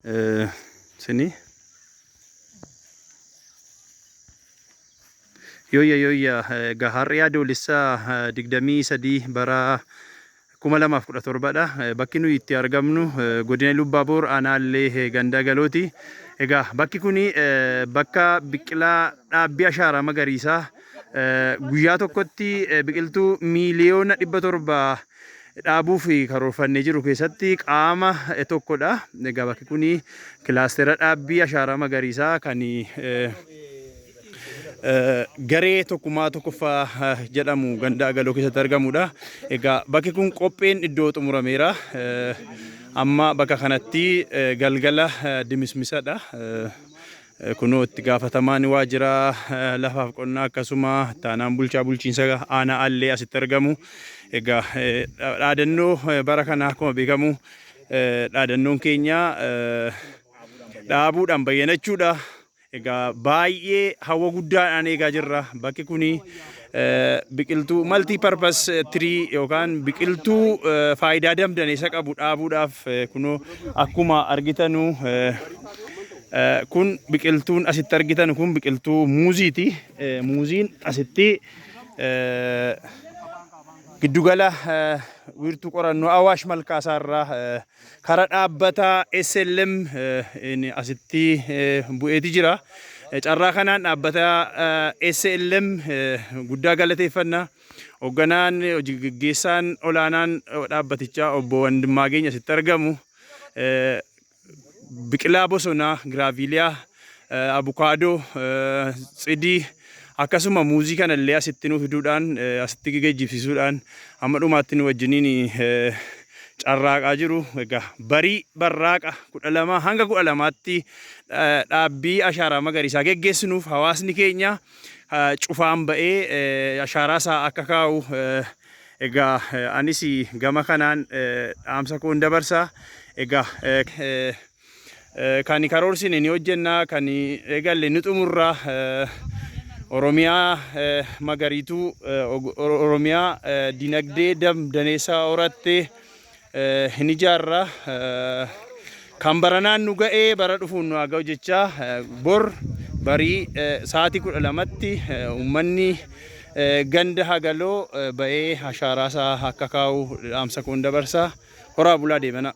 Sini Yoya gaharri adoolessaa 23 bara 2017dha. Bakki nuyi itti argamnu godina Lubbaaboor aanaallee ganda galooti. Egaa bakki kuni bakka biqilaa dhaabbii ashaaraa magariisaa guyyaa tokkotti biqiltuu miiliyoona 700 dhaabuuf karoorfannee jiru keessatti qaama tokkodha. Egaa bakki kuni kilaastera dhaabbii ashaaraa magariisaa kan garee tokkummaa tokkoffaa jedhamu ganda galoo keessatti argamudha. Egaa bakki kun qopheen iddoo xumurameera. Amma bakka kanatti galgala dimismisadha. Kunoo itti gaafatamaan waajjira lafaaf qonnaa akkasuma taanaan bulchaa bulchiinsa aanaa allee asitti argamu. Egaa dhaadannoo bara kana akkuma beekamu dhaadannoon keenya dhaabuudhaan bayyanachuudha. Egaa baay'ee hawa guddaadhaan eegaa jirra. Bakki kuni biqiltuu multi purpose tree yookaan biqiltuu faayidaa damdaneessa qabu dhaabuudhaaf kunoo akkuma argitanu kun biqiltuun asitti argitan kun biqiltuu muuziiti. Muuziin asitti giddugala wiirtuu qorannoo Awaash Malkaasaarraa karaa dhaabbata SLM asitti bu'eeti jira. Carraa kanaan dhaabbata SLM guddaa galateeffannaa. Hoogganaan hojii gaggeessaan olaanaan dhaabbatichaa obbo Wandimmaageny asitti argamu. Biqilaa bosonaa, giraaviiliyaa, abukaadoo, tsidii akkasuma muuzii kanallee asitti nu fiduudhaan asitti geejjibsiisuudhaan amma dhumaatti nu wajjiniin carraaqaa jiru. Egaa barii barraaqa 12 hanga 12tti dhaabbii ashaaraa magariisaa geggeessinuuf hawaasni keenya cufaan ba'ee ashaaraa isaa akka kaa'u egaa anis gama kanaan dhaamsa koon dabarsa. Egaa kan karoorsine ni hojjennaa, kan eegalle ni xumurraa. Oromiyaa magariituu Oromiyaa dinagdee damdaneessaa horattee hin ijaarra. Kan baranaan nu ga'ee bara dhufuun nu haa ga'u jechaa bor barii sa'aatii 12tti uummanni ganda hagaloo ba'ee ashaaraa isaa akka kaa'u dhaamsa koon dabarsa. Horaa bulaa deemana.